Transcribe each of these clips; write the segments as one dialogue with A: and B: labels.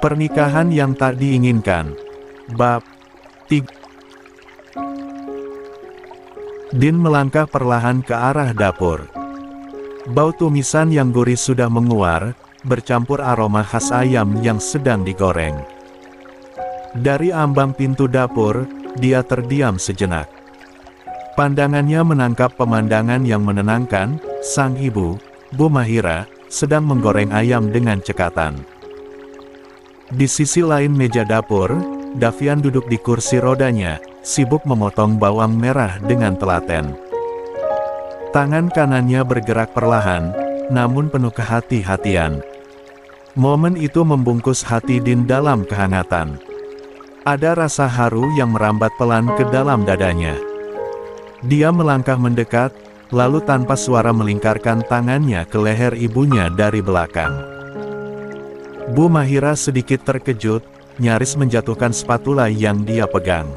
A: Pernikahan yang tak diinginkan. Bab 3. Din melangkah perlahan ke arah dapur. Bau tumisan yang gurih sudah menguar, bercampur aroma khas ayam yang sedang digoreng. Dari ambang pintu dapur, dia terdiam sejenak. Pandangannya menangkap pemandangan yang menenangkan. Sang ibu, Bu Mahira, sedang menggoreng ayam dengan cekatan. Di sisi lain meja dapur, Davian duduk di kursi rodanya, sibuk memotong bawang merah dengan telaten. Tangan kanannya bergerak perlahan, namun penuh kehati-hatian. Momen itu membungkus hati Din dalam kehangatan. Ada rasa haru yang merambat pelan ke dalam dadanya. Dia melangkah mendekat, lalu tanpa suara melingkarkan tangannya ke leher ibunya dari belakang. Bu Mahira sedikit terkejut, nyaris menjatuhkan spatula yang dia pegang.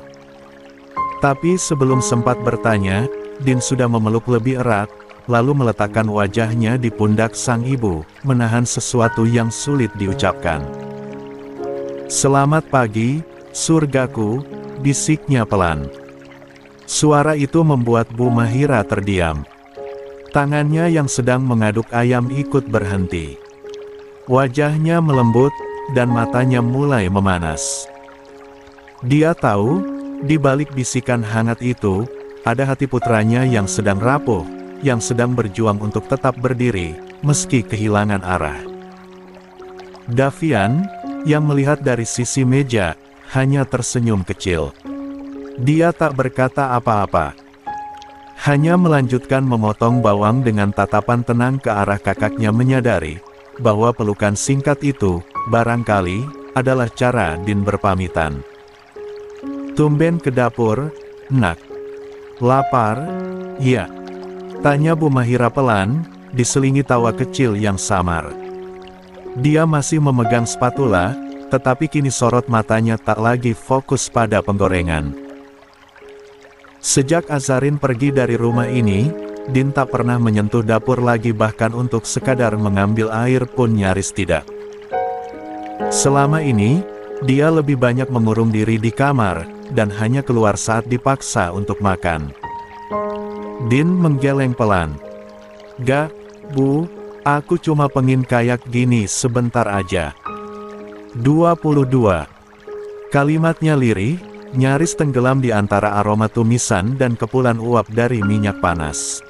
A: Tapi sebelum sempat bertanya, Din sudah memeluk lebih erat, lalu meletakkan wajahnya di pundak sang ibu, menahan sesuatu yang sulit diucapkan. "Selamat pagi, surgaku," bisiknya pelan. Suara itu membuat Bu Mahira terdiam. Tangannya yang sedang mengaduk ayam ikut berhenti. Wajahnya melembut, dan matanya mulai memanas. Dia tahu, di balik bisikan hangat itu, ada hati putranya yang sedang rapuh, yang sedang berjuang untuk tetap berdiri, meski kehilangan arah. Davian, yang melihat dari sisi meja, hanya tersenyum kecil. Dia tak berkata apa-apa. Hanya melanjutkan memotong bawang dengan tatapan tenang ke arah kakaknya, menyadari bahwa pelukan singkat itu, barangkali, adalah cara Din berpamitan. "Tumben ke dapur, Nak? Lapar?" "Ya," tanya Bu Mahira pelan, diselingi tawa kecil yang samar. Dia masih memegang spatula, tetapi kini sorot matanya tak lagi fokus pada penggorengan. Sejak Azarin pergi dari rumah ini, Din tak pernah menyentuh dapur lagi, bahkan untuk sekadar mengambil air pun nyaris tidak. Selama ini, dia lebih banyak mengurung diri di kamar, dan hanya keluar saat dipaksa untuk makan. Din menggeleng pelan. "Gak, Bu, aku cuma pengen kayak gini sebentar aja." 22. Kalimatnya lirih, nyaris tenggelam di antara aroma tumisan dan kepulan uap dari minyak panas.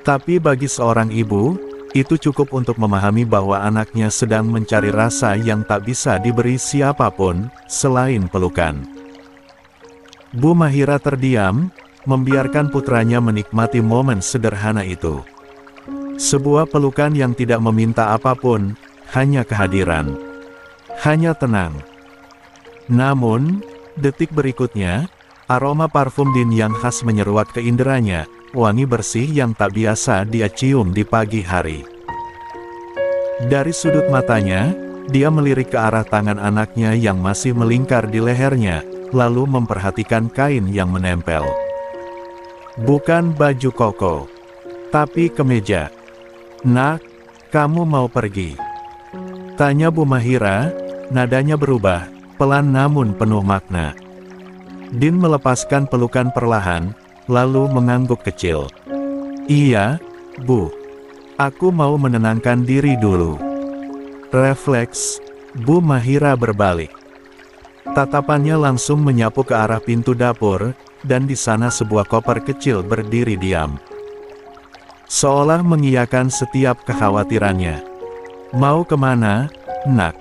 A: Tapi bagi seorang ibu, itu cukup untuk memahami bahwa anaknya sedang mencari rasa yang tak bisa diberi siapapun, selain pelukan. Bu Mahira terdiam, membiarkan putranya menikmati momen sederhana itu. Sebuah pelukan yang tidak meminta apapun, hanya kehadiran. Hanya tenang. Namun, detik berikutnya, aroma parfum Din yang khas menyeruak ke inderanya, wangi bersih yang tak biasa dia cium di pagi hari. Dari sudut matanya, dia melirik ke arah tangan anaknya yang masih melingkar di lehernya, lalu memperhatikan kain yang menempel. Bukan baju koko, tapi kemeja. "Nak, kamu mau pergi?" tanya Bu Mahira, nadanya berubah, pelan namun penuh makna. Din melepaskan pelukan perlahan, lalu mengangguk kecil. "Iya, Bu. Aku mau menenangkan diri dulu." Refleks, Bu Mahira berbalik. Tatapannya langsung menyapu ke arah pintu dapur, dan di sana sebuah koper kecil berdiri diam. Seolah mengiyakan setiap kekhawatirannya. "Mau kemana, Nak?"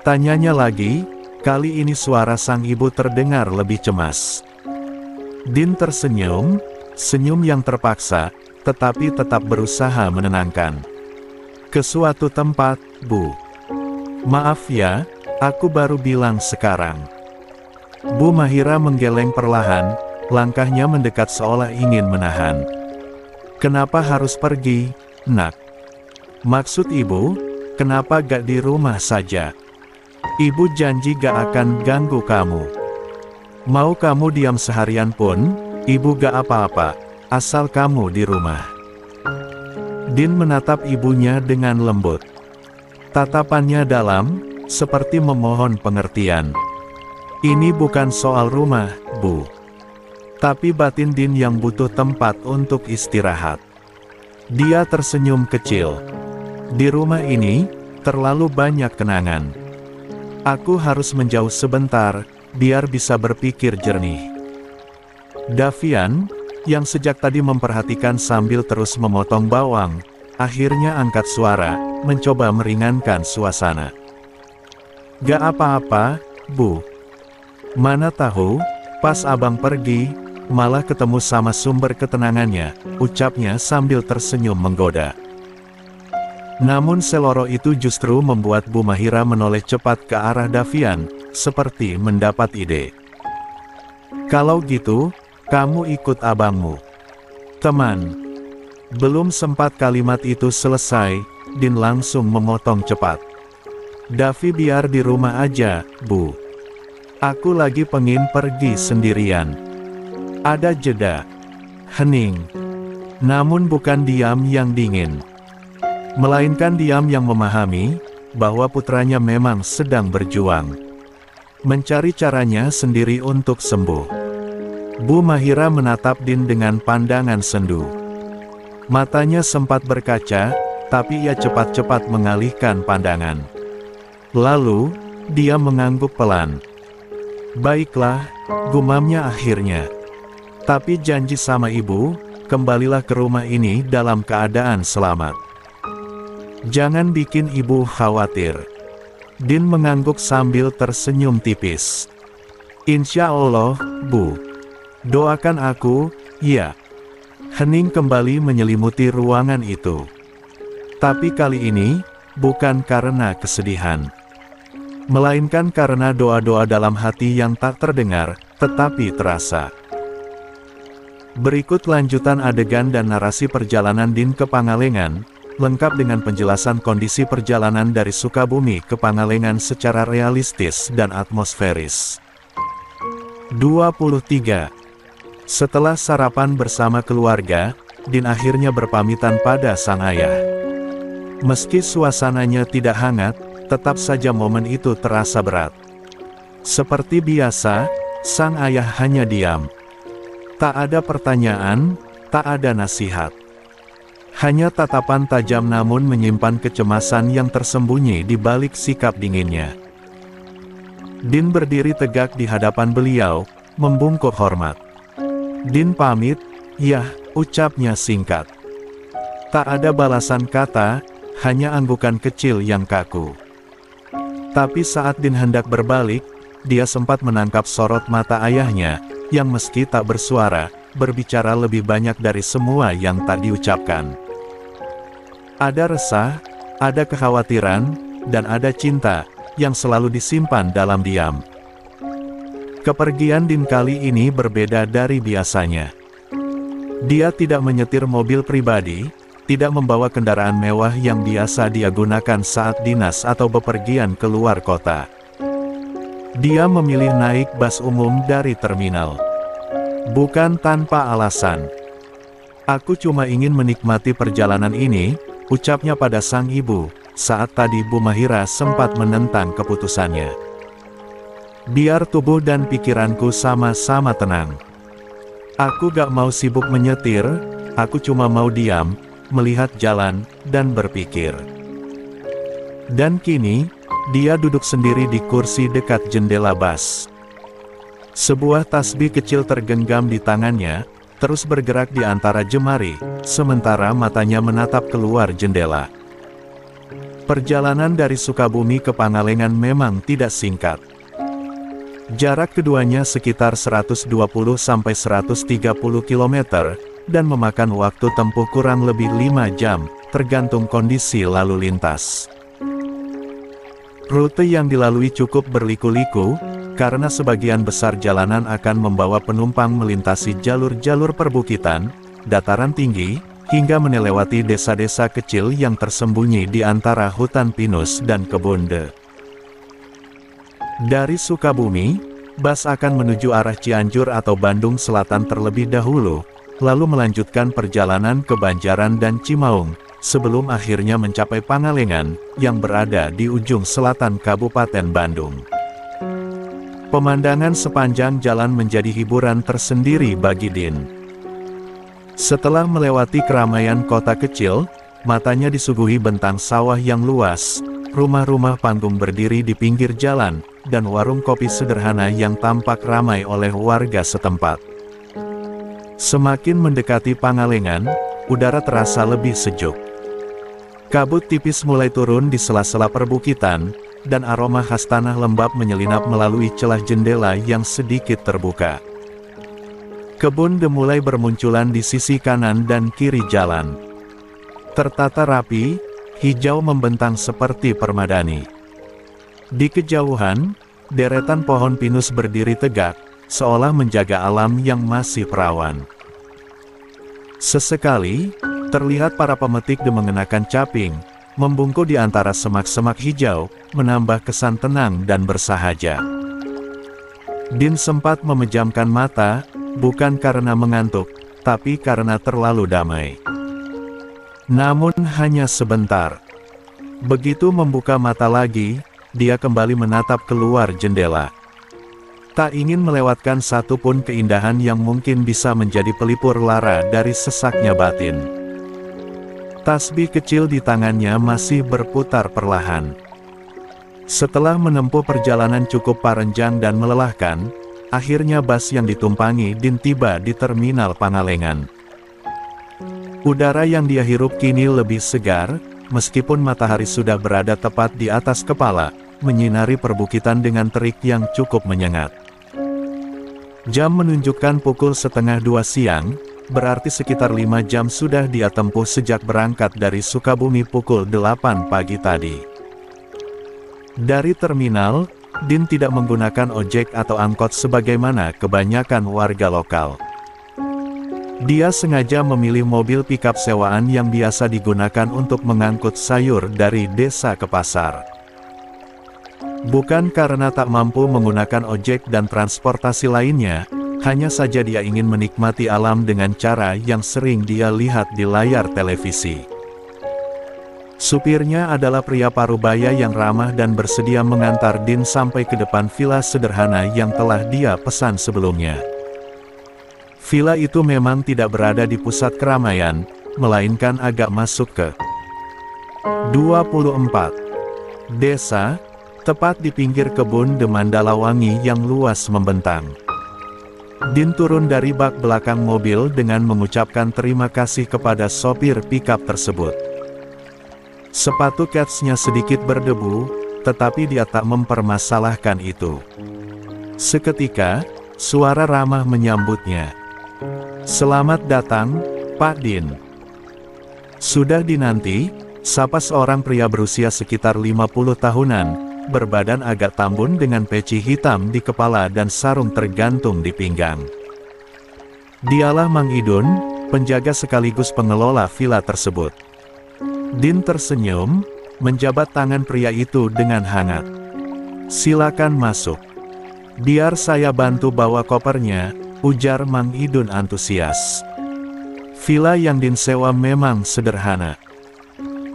A: tanyanya lagi, kali ini suara sang ibu terdengar lebih cemas. Din tersenyum, senyum yang terpaksa, tetapi tetap berusaha menenangkan. "Ke suatu tempat, Bu." "Maaf ya, aku baru bilang sekarang." Bu Mahira menggeleng perlahan, langkahnya mendekat seolah ingin menahan. "Kenapa harus pergi, Nak? Maksud Ibu, kenapa gak di rumah saja? Ibu janji gak akan ganggu kamu. Mau kamu diam seharian pun, Ibu gak apa-apa, asal kamu di rumah." Din menatap ibunya dengan lembut. Tatapannya dalam, seperti memohon pengertian. Ini bukan soal rumah, Bu. Tapi batin Din yang butuh tempat untuk istirahat. Dia tersenyum kecil. Di rumah ini, terlalu banyak kenangan. Aku harus menjauh sebentar, biar bisa berpikir jernih. Davian, yang sejak tadi memperhatikan sambil terus memotong bawang, akhirnya angkat suara, mencoba meringankan suasana. Gak apa-apa, Bu. Mana tahu, pas abang pergi, malah ketemu sama sumber ketenangannya, ucapnya sambil tersenyum menggoda. Namun seloro itu justru membuat Bu Mahira menoleh cepat ke arah Davian, seperti mendapat ide. Kalau gitu, kamu ikut abangmu. Teman. Belum sempat kalimat itu selesai, Din langsung memotong cepat. Davi biar di rumah aja, Bu. Aku lagi pengen pergi sendirian. Ada jeda. Hening. Namun bukan diam yang dingin. Melainkan diam yang memahami, bahwa putranya memang sedang berjuang. Mencari caranya sendiri untuk sembuh. Bu Mahira menatap Din dengan pandangan sendu. Matanya sempat berkaca, tapi ia cepat-cepat mengalihkan pandangan. Lalu, dia mengangguk pelan. Baiklah, gumamnya akhirnya. Tapi janji sama ibu, kembalilah ke rumah ini dalam keadaan selamat. Jangan bikin ibu khawatir. Din mengangguk sambil tersenyum tipis. Insya Allah, Bu. Doakan aku, ya. Hening kembali menyelimuti ruangan itu. Tapi kali ini, bukan karena kesedihan. Melainkan karena doa-doa dalam hati yang tak terdengar, tetapi terasa. Berikut lanjutan adegan dan narasi perjalanan Din ke Pangalengan, lengkap dengan penjelasan kondisi perjalanan dari Sukabumi ke Pangalengan secara realistis dan atmosferis. 23. Setelah sarapan bersama keluarga, Din akhirnya berpamitan pada sang ayah. Meski suasananya tidak hangat, tetap saja momen itu terasa berat. Seperti biasa, sang ayah hanya diam. Tak ada pertanyaan, tak ada nasihat. Hanya tatapan tajam namun menyimpan kecemasan yang tersembunyi di balik sikap dinginnya. Din berdiri tegak di hadapan beliau, membungkuk hormat. Din pamit, "Yah," ucapnya singkat. Tak ada balasan kata, hanya anggukan kecil yang kaku. Tapi saat Din hendak berbalik, dia sempat menangkap sorot mata ayahnya, yang meski tak bersuara, berbicara lebih banyak dari semua yang tak diucapkan. Ada resah, ada kekhawatiran, dan ada cinta, yang selalu disimpan dalam diam. Kepergian Din kali ini berbeda dari biasanya. Dia tidak menyetir mobil pribadi, tidak membawa kendaraan mewah yang biasa dia gunakan saat dinas atau bepergian keluar kota. Dia memilih naik bus umum dari terminal. Bukan tanpa alasan. "Aku cuma ingin menikmati perjalanan ini," ucapnya pada sang ibu, saat tadi Bu Mahira sempat menentang keputusannya. "Biar tubuh dan pikiranku sama-sama tenang. Aku gak mau sibuk menyetir, aku cuma mau diam, melihat jalan, dan berpikir." Dan kini, dia duduk sendiri di kursi dekat jendela bus. Sebuah tasbih kecil tergenggam di tangannya, terus bergerak di antara jemari, sementara matanya menatap keluar jendela. Perjalanan dari Sukabumi ke Pangalengan memang tidak singkat. Jarak keduanya sekitar 120–130 km, dan memakan waktu tempuh kurang lebih 5 jam, tergantung kondisi lalu lintas. Rute yang dilalui cukup berliku-liku, karena sebagian besar jalanan akan membawa penumpang melintasi jalur-jalur perbukitan, dataran tinggi, hingga melewati desa-desa kecil yang tersembunyi di antara hutan pinus dan kebun teh. Dari Sukabumi, bus akan menuju arah Cianjur atau Bandung Selatan terlebih dahulu, lalu melanjutkan perjalanan ke Banjaran dan Cimaung, sebelum akhirnya mencapai Pangalengan, yang berada di ujung selatan Kabupaten Bandung. Pemandangan sepanjang jalan menjadi hiburan tersendiri bagi Din. Setelah melewati keramaian kota kecil, matanya disuguhi bentang sawah yang luas, rumah-rumah panggung berdiri di pinggir jalan, dan warung kopi sederhana yang tampak ramai oleh warga setempat. Semakin mendekati Pangalengan, udara terasa lebih sejuk. Kabut tipis mulai turun di sela-sela perbukitan, dan aroma khas tanah lembab menyelinap melalui celah jendela yang sedikit terbuka. Kebun de mulai bermunculan di sisi kanan dan kiri jalan. Tertata rapi, hijau membentang seperti permadani. Di kejauhan, deretan pohon pinus berdiri tegak, seolah menjaga alam yang masih perawan. Sesekali, terlihat para pemetik de mengenakan caping, membungkuk di antara semak-semak hijau, menambah kesan tenang dan bersahaja. Din sempat memejamkan mata, bukan karena mengantuk, tapi karena terlalu damai. Namun hanya sebentar. Begitu membuka mata lagi, dia kembali menatap keluar jendela. Tak ingin melewatkan satu pun keindahan yang mungkin bisa menjadi pelipur lara dari sesaknya batin. Tasbih kecil di tangannya masih berputar perlahan. Setelah menempuh perjalanan cukup panjang dan melelahkan, akhirnya bus yang ditumpangi Din tiba di terminal Pangalengan. Udara yang dia hirup kini lebih segar, meskipun matahari sudah berada tepat di atas kepala, menyinari perbukitan dengan terik yang cukup menyengat. Jam menunjukkan pukul 1:30 siang, berarti sekitar 5 jam sudah dia tempuh sejak berangkat dari Sukabumi pukul 8 pagi tadi. Dari terminal, Din tidak menggunakan ojek atau angkot sebagaimana kebanyakan warga lokal. Dia sengaja memilih mobil pikap sewaan yang biasa digunakan untuk mengangkut sayur dari desa ke pasar. Bukan karena tak mampu menggunakan ojek dan transportasi lainnya, hanya saja dia ingin menikmati alam dengan cara yang sering dia lihat di layar televisi. Supirnya adalah pria parubaya yang ramah dan bersedia mengantar Din sampai ke depan villa sederhana yang telah dia pesan sebelumnya. Villa itu memang tidak berada di pusat keramaian, melainkan agak masuk ke 24 desa, tepat di pinggir kebun de Mandalawangi yang luas membentang. Din turun dari bak belakang mobil dengan mengucapkan terima kasih kepada sopir pikap tersebut. Sepatu ketsnya sedikit berdebu, tetapi dia tak mempermasalahkan itu. Seketika, suara ramah menyambutnya. "Selamat datang, Pak Din." Sudah dinanti, sapa seorang pria berusia sekitar 50 tahunan, berbadan agak tambun dengan peci hitam di kepala dan sarung tergantung di pinggang. Dialah Mang Idun, penjaga sekaligus pengelola villa tersebut. Din tersenyum, menjabat tangan pria itu dengan hangat. "Silakan masuk. Biar saya bantu bawa kopernya," ujar Mang Idun antusias. Villa yang Din sewa memang sederhana.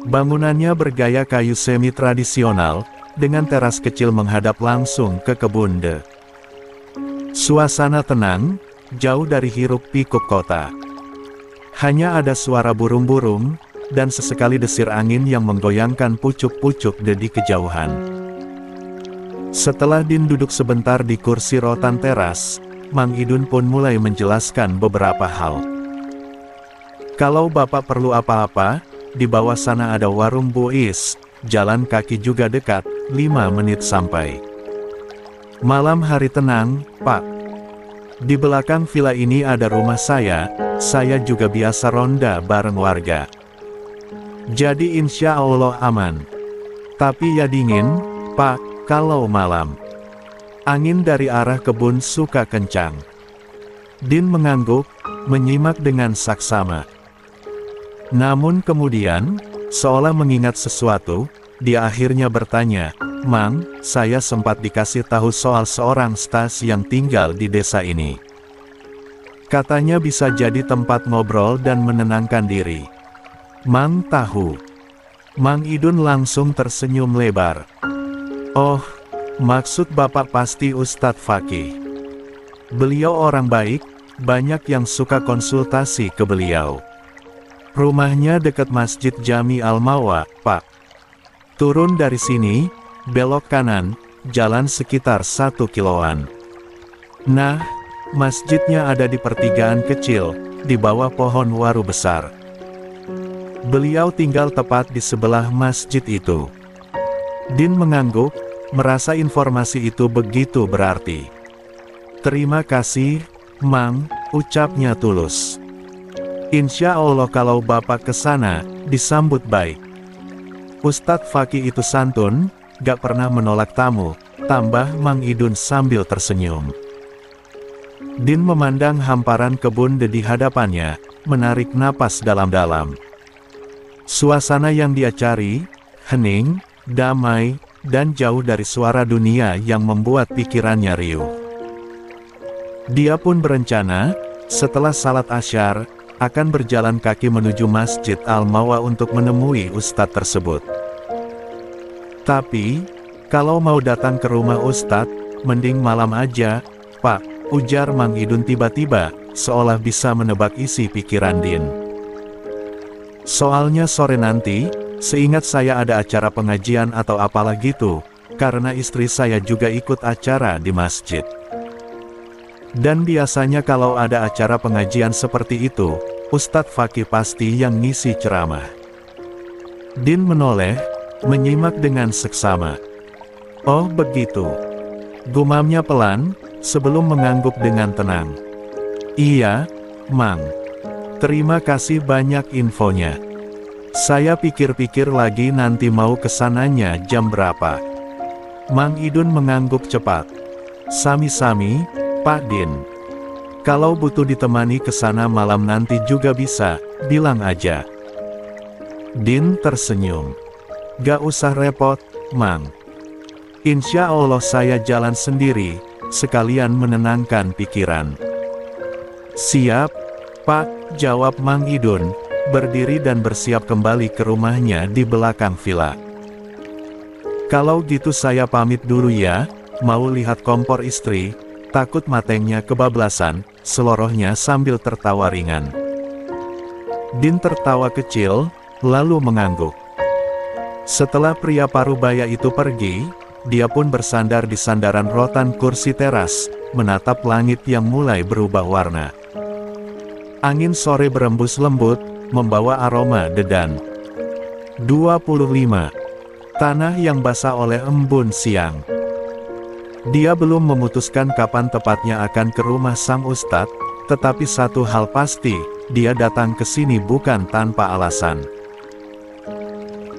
A: Bangunannya bergaya kayu semi tradisional, dengan teras kecil menghadap langsung ke kebun de. Suasana tenang, jauh dari hiruk-pikuk kota. Hanya ada suara burung-burung, dan sesekali desir angin yang menggoyangkan pucuk-pucuk de di kejauhan. Setelah Din duduk sebentar di kursi rotan teras, Mang Idun pun mulai menjelaskan beberapa hal. "Kalau Bapak perlu apa-apa, di bawah sana ada warung Bu Is, jalan kaki juga dekat, 5 menit sampai. Malam hari tenang, Pak. Di belakang villa ini ada rumah saya juga biasa ronda bareng warga. Jadi insya Allah aman. Tapi ya dingin, Pak, kalau malam. Angin dari arah kebun suka kencang." Din mengangguk, menyimak dengan saksama. Namun kemudian, seolah mengingat sesuatu, dia akhirnya bertanya, "Mang, saya sempat dikasih tahu soal seorang stas yang tinggal di desa ini. Katanya bisa jadi tempat ngobrol dan menenangkan diri." Mang tahu. Mang Idun langsung tersenyum lebar. Oh, maksud Bapak pasti Ustadz Fakih. Beliau orang baik, banyak yang suka konsultasi ke beliau. Rumahnya dekat Masjid Jami Al-Mawa, Pak. Turun dari sini, belok kanan, jalan sekitar 1 kiloan. Nah, masjidnya ada di pertigaan kecil, di bawah pohon waru besar. Beliau tinggal tepat di sebelah masjid itu. Din mengangguk, merasa informasi itu begitu berarti. Terima kasih, Mang, ucapnya tulus. Insya Allah kalau Bapak ke sana, disambut baik. Ustadz Fakih itu santun, gak pernah menolak tamu, tambah Mang Idun sambil tersenyum. Din memandang hamparan kebun di hadapannya, menarik napas dalam-dalam. Suasana yang dia cari, hening, damai, dan jauh dari suara dunia yang membuat pikirannya riuh. Dia pun berencana, setelah salat Asyar, akan berjalan kaki menuju Masjid Al-Mawa untuk menemui Ustadz tersebut. Tapi, kalau mau datang ke rumah Ustadz, mending malam aja, Pak, ujar Mang Idun tiba-tiba, seolah bisa menebak isi pikiran Din. Soalnya sore nanti, seingat saya ada acara pengajian atau apalah gitu, karena istri saya juga ikut acara di masjid. Dan biasanya kalau ada acara pengajian seperti itu, Ustadz Fakih pasti yang ngisi ceramah. Din menoleh, menyimak dengan seksama. Oh begitu. Gumamnya pelan, sebelum mengangguk dengan tenang. Iya, Mang. Terima kasih banyak infonya. Saya pikir-pikir lagi nanti mau kesananya jam berapa. Mang Idun mengangguk cepat. Sami-sami, Pak Din. Kalau butuh ditemani ke sana malam nanti juga bisa, bilang aja. Din tersenyum. Gak usah repot, Mang. Insya Allah saya jalan sendiri, sekalian menenangkan pikiran. Siap, Pak, jawab Mang Idun, berdiri dan bersiap kembali ke rumahnya di belakang villa. Kalau gitu saya pamit dulu ya, mau lihat kompor istri, takut matengnya kebablasan, selorohnya sambil tertawa ringan. Din tertawa kecil, lalu mengangguk. Setelah pria parubaya itu pergi, dia pun bersandar di sandaran rotan kursi teras, menatap langit yang mulai berubah warna. Angin sore berembus lembut, membawa aroma dedan. 25. Tanah yang basah oleh embun siang. Dia belum memutuskan kapan tepatnya akan ke rumah sang ustadz, tetapi satu hal pasti, dia datang ke sini bukan tanpa alasan.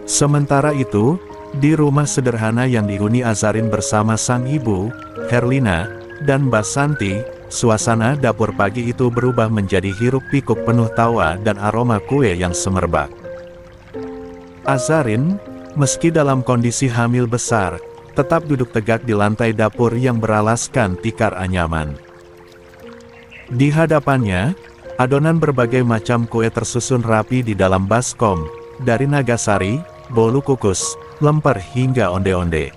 A: Sementara itu, di rumah sederhana yang dihuni Azarin bersama sang ibu, Herlina, dan Mbak Santi, suasana dapur pagi itu berubah menjadi hiruk-pikuk penuh tawa dan aroma kue yang semerbak. Azarin, meski dalam kondisi hamil besar, tetap duduk tegak di lantai dapur yang beralaskan tikar anyaman. Di hadapannya, adonan berbagai macam kue tersusun rapi di dalam baskom, dari nagasari, bolu kukus, lemper hingga onde-onde.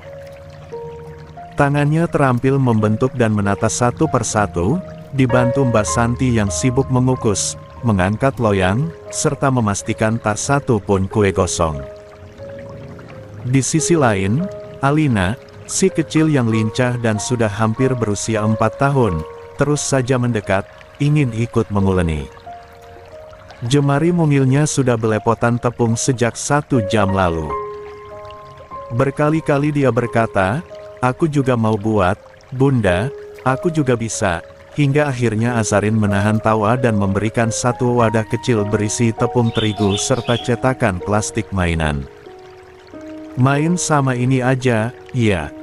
A: Tangannya terampil membentuk dan menata satu persatu, dibantu Mbak Santi yang sibuk mengukus, mengangkat loyang, serta memastikan tak satu pun kue gosong. Di sisi lain, Alina, si kecil yang lincah dan sudah hampir berusia 4 tahun, terus saja mendekat, ingin ikut menguleni. Jemari mungilnya sudah belepotan tepung sejak 1 jam lalu. Berkali-kali dia berkata, aku juga mau buat, Bunda, aku juga bisa, hingga akhirnya Azarin menahan tawa dan memberikan satu wadah kecil berisi tepung terigu serta cetakan plastik mainan. Main sama ini aja, ya.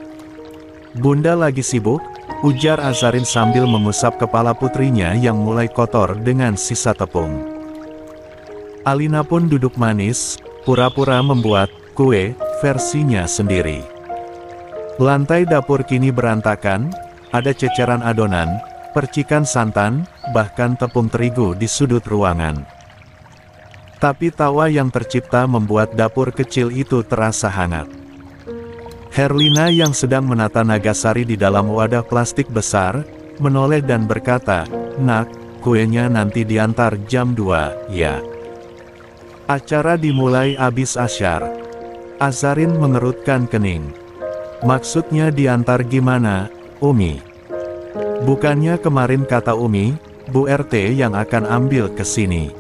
A: Bunda lagi sibuk, ujar Azarin sambil mengusap kepala putrinya yang mulai kotor dengan sisa tepung. Alina pun duduk manis, pura-pura membuat kue versinya sendiri. Lantai dapur kini berantakan, ada ceceran adonan, percikan santan, bahkan tepung terigu di sudut ruangan. Tapi tawa yang tercipta membuat dapur kecil itu terasa hangat. Herlina yang sedang menata Nagasari di dalam wadah plastik besar, menoleh dan berkata, "Nak, kuenya nanti diantar jam 2, ya?" Acara dimulai abis asyar. Azarin mengerutkan kening. "Maksudnya diantar gimana, Umi?" "Bukannya kemarin kata Umi, Bu RT yang akan ambil ke sini."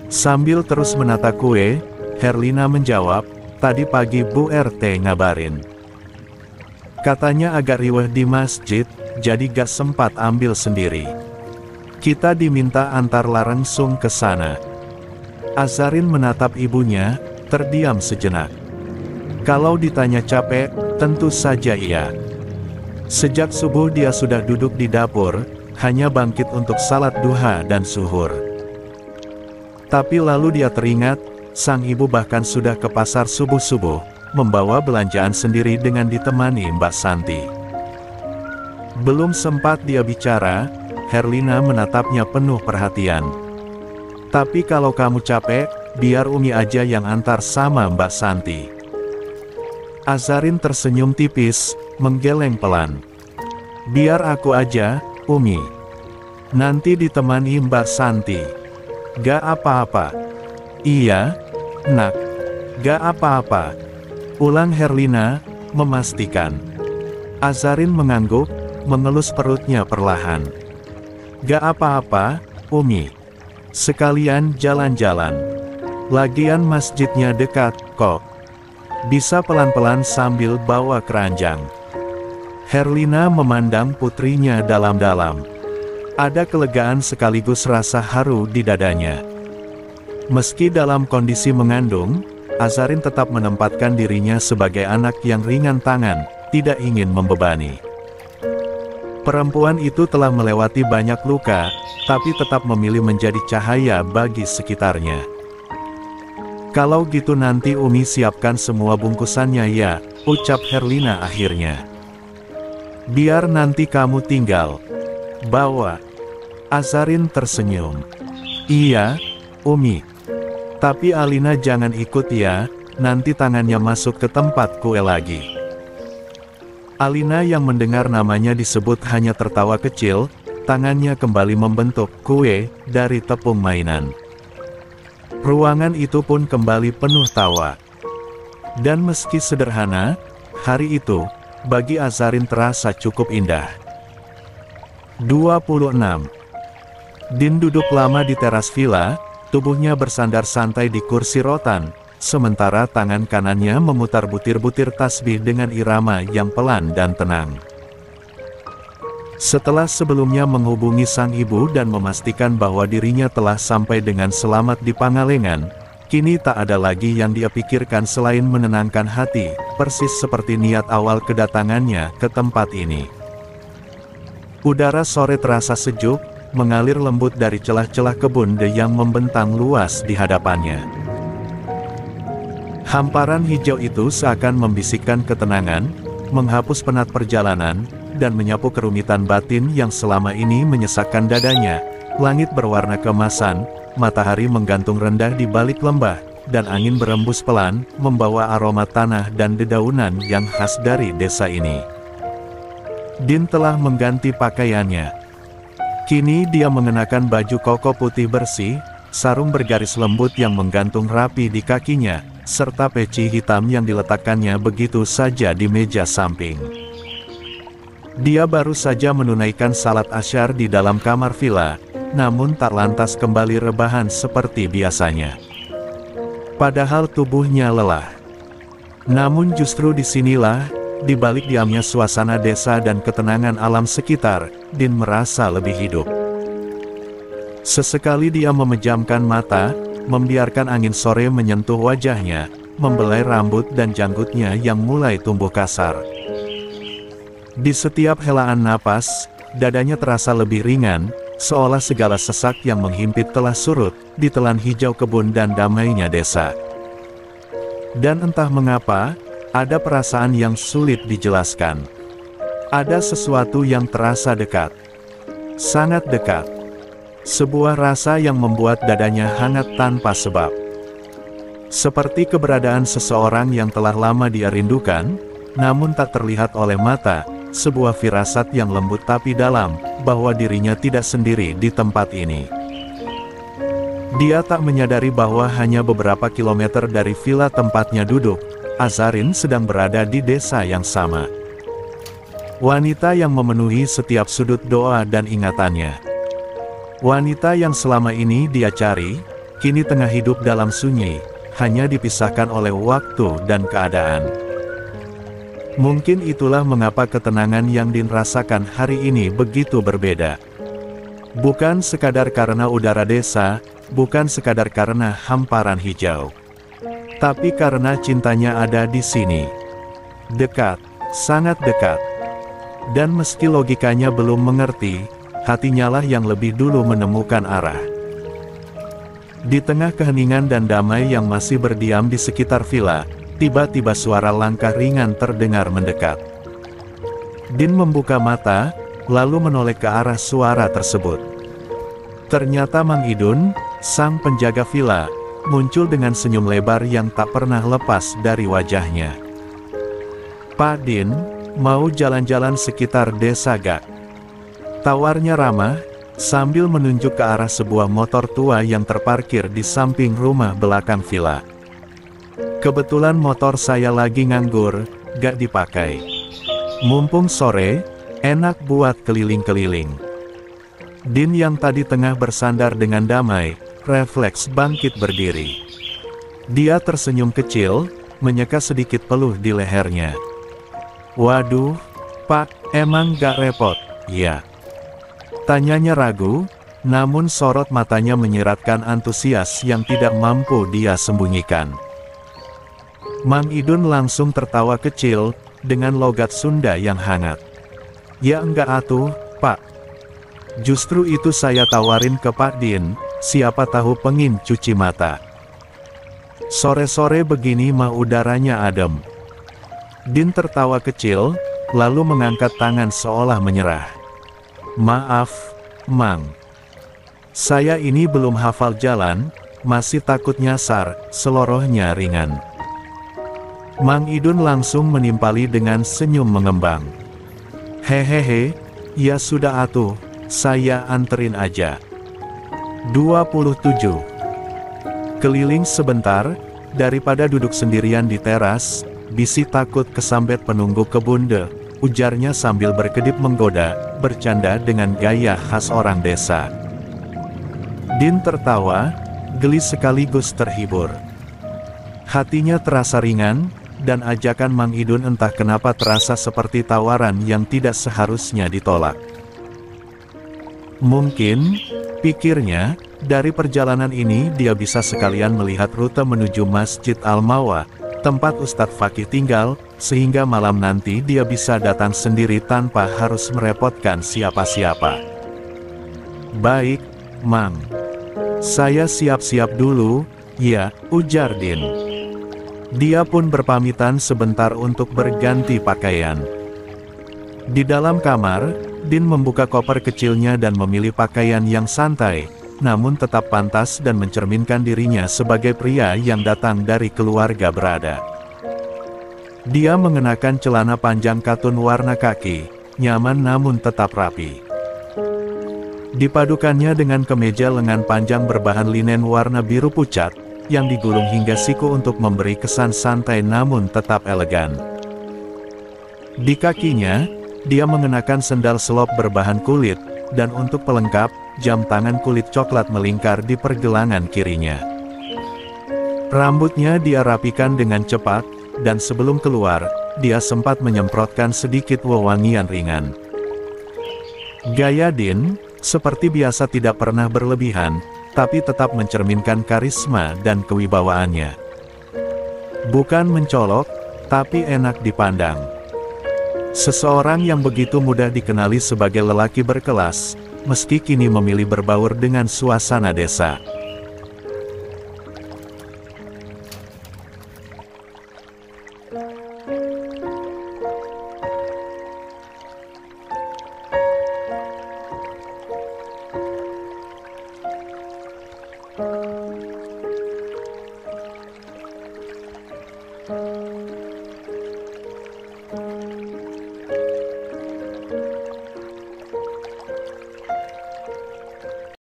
A: Sambil terus menata kue, Herlina menjawab, "Tadi pagi Bu RT ngabarin. Katanya agak riweh di masjid, jadi gak sempat ambil sendiri. Kita diminta antar langsung ke sana." Azarin menatap ibunya, terdiam sejenak. Kalau ditanya capek, tentu saja iya. Sejak subuh dia sudah duduk di dapur, hanya bangkit untuk salat duha dan suhur. Tapi lalu dia teringat, sang ibu bahkan sudah ke pasar subuh-subuh, membawa belanjaan sendiri dengan ditemani Mbak Santi. Belum sempat dia bicara, Herlina menatapnya penuh perhatian. "Tapi kalau kamu capek, biar Umi aja yang antar sama Mbak Santi." Azarin tersenyum tipis, menggeleng pelan. "Biar aku aja, Umi. Nanti ditemani Mbak Santi." "Gak apa-apa." "Iya, Nak. Gak apa-apa," ulang Herlina, memastikan. Azarin mengangguk, mengelus perutnya perlahan. "Gak apa-apa, Umi. Sekalian jalan-jalan. Lagian masjidnya dekat, kok. Bisa pelan-pelan sambil bawa keranjang." Herlina memandang putrinya dalam-dalam. Ada kelegaan sekaligus rasa haru di dadanya. Meski dalam kondisi mengandung, Azarin tetap menempatkan dirinya sebagai anak yang ringan tangan, tidak ingin membebani. Perempuan itu telah melewati banyak luka, tapi tetap memilih menjadi cahaya bagi sekitarnya. "Kalau gitu nanti Umi siapkan semua bungkusannya ya," ucap Herlina akhirnya. "Biar nanti kamu tinggal bawa." Azarin tersenyum. "Iya, Umi. Tapi Alina jangan ikut ya, nanti tangannya masuk ke tempat kue lagi." Alina yang mendengar namanya disebut hanya tertawa kecil, tangannya kembali membentuk kue dari tepung mainan. Ruangan itu pun kembali penuh tawa. Dan meski sederhana, hari itu, bagi Azarin terasa cukup indah. 26. Din duduk lama di teras villa, tubuhnya bersandar santai di kursi rotan, sementara tangan kanannya memutar butir-butir tasbih dengan irama yang pelan dan tenang. Setelah sebelumnya menghubungi sang ibu dan memastikan bahwa dirinya telah sampai dengan selamat di Pangalengan, kini tak ada lagi yang dia pikirkan selain menenangkan hati, persis seperti niat awal kedatangannya ke tempat ini. Udara sore terasa sejuk, mengalir lembut dari celah-celah kebun yang membentang luas di hadapannya. Hamparan hijau itu seakan membisikkan ketenangan, menghapus penat perjalanan, dan menyapu kerumitan batin yang selama ini menyesakkan dadanya. Langit berwarna keemasan, matahari menggantung rendah di balik lembah, dan angin berembus pelan, membawa aroma tanah dan dedaunan yang khas dari desa ini. Din telah mengganti pakaiannya. Kini dia mengenakan baju koko putih bersih, sarung bergaris lembut yang menggantung rapi di kakinya, serta peci hitam yang diletakkannya begitu saja di meja samping. Dia baru saja menunaikan salat asyar di dalam kamar villa, namun tak lantas kembali rebahan seperti biasanya. Padahal tubuhnya lelah. Namun justru disinilah, di balik diamnya suasana desa dan ketenangan alam sekitar, Din merasa lebih hidup. Sesekali dia memejamkan mata, membiarkan angin sore menyentuh wajahnya, membelai rambut dan janggutnya yang mulai tumbuh kasar. Di setiap helaan napas, dadanya terasa lebih ringan, seolah segala sesak yang menghimpit telah surut, ditelan hijau kebun dan damainya desa. Dan entah mengapa, ada perasaan yang sulit dijelaskan. Ada sesuatu yang terasa dekat. Sangat dekat. Sebuah rasa yang membuat dadanya hangat tanpa sebab. Seperti keberadaan seseorang yang telah lama dia rindukan, namun tak terlihat oleh mata, sebuah firasat yang lembut tapi dalam, bahwa dirinya tidak sendiri di tempat ini. Dia tak menyadari bahwa hanya beberapa kilometer dari villa tempatnya duduk, Azarin sedang berada di desa yang sama. Wanita yang memenuhi setiap sudut doa dan ingatannya. Wanita yang selama ini dia cari, kini tengah hidup dalam sunyi, hanya dipisahkan oleh waktu dan keadaan. Mungkin itulah mengapa ketenangan yang Din rasakan hari ini begitu berbeda. Bukan sekadar karena udara desa, bukan sekadar karena hamparan hijau. Tapi karena cintanya ada di sini. Dekat, sangat dekat. Dan meski logikanya belum mengerti, hatinya lah yang lebih dulu menemukan arah. Di tengah keheningan dan damai yang masih berdiam di sekitar villa, tiba-tiba suara langkah ringan terdengar mendekat. Din membuka mata, lalu menoleh ke arah suara tersebut. Ternyata Mang Idun, sang penjaga villa, muncul dengan senyum lebar yang tak pernah lepas dari wajahnya. "Pak Din, mau jalan-jalan sekitar desa gak?" Tawarnya ramah, sambil menunjuk ke arah sebuah motor tua yang terparkir di samping rumah belakang villa. "Kebetulan motor saya lagi nganggur, gak dipakai. Mumpung sore, enak buat keliling-keliling." Din yang tadi tengah bersandar dengan damai, refleks bangkit berdiri. Dia tersenyum kecil, menyeka sedikit peluh di lehernya. "Waduh, Pak, emang gak repot, ya?" Tanyanya ragu, namun sorot matanya menyiratkan antusias yang tidak mampu dia sembunyikan. Mang Idun langsung tertawa kecil, dengan logat Sunda yang hangat. "Ya enggak atuh, Pak. Justru itu saya tawarin ke Pak Din, siapa tahu pengin cuci mata. Sore-sore begini mah udaranya adem." Din tertawa kecil, lalu mengangkat tangan seolah menyerah. "Maaf, Mang. Saya ini belum hafal jalan, masih takut nyasar, selorohnya ringan." Mang Idun langsung menimpali dengan senyum mengembang. "Hehehe, ya sudah atuh, saya anterin aja." 27. Keliling sebentar, daripada duduk sendirian di teras, bisi takut kesambet penunggu kebunde, ujarnya sambil berkedip menggoda, bercanda dengan gaya khas orang desa. Din tertawa, geli sekaligus terhibur. Hatinya terasa ringan, dan ajakan Mang Idun entah kenapa terasa seperti tawaran yang tidak seharusnya ditolak. Mungkin, pikirnya, dari perjalanan ini dia bisa sekalian melihat rute menuju Masjid Al-Mawa, tempat Ustadz Fakih tinggal, sehingga malam nanti dia bisa datang sendiri tanpa harus merepotkan siapa-siapa. "Baik, Mang. Saya siap-siap dulu, ya," ujar Din. Dia pun berpamitan sebentar untuk berganti pakaian. Di dalam kamar, Din membuka koper kecilnya dan memilih pakaian yang santai, namun tetap pantas dan mencerminkan dirinya sebagai pria yang datang dari keluarga berada. Dia mengenakan celana panjang katun warna kaki, nyaman namun tetap rapi. Dipadukannya dengan kemeja lengan panjang berbahan linen warna biru pucat, yang digulung hingga siku untuk memberi kesan santai namun tetap elegan. Di kakinya, dia mengenakan sendal selop berbahan kulit, dan untuk pelengkap, jam tangan kulit coklat melingkar di pergelangan kirinya. Rambutnya dia rapikan dengan cepat, dan sebelum keluar, dia sempat menyemprotkan sedikit wewangian ringan. Gaya Din, seperti biasa tidak pernah berlebihan, tapi tetap mencerminkan karisma dan kewibawaannya. Bukan mencolok, tapi enak dipandang. Seseorang yang begitu mudah dikenali sebagai lelaki berkelas, meski kini memilih berbaur dengan suasana desa.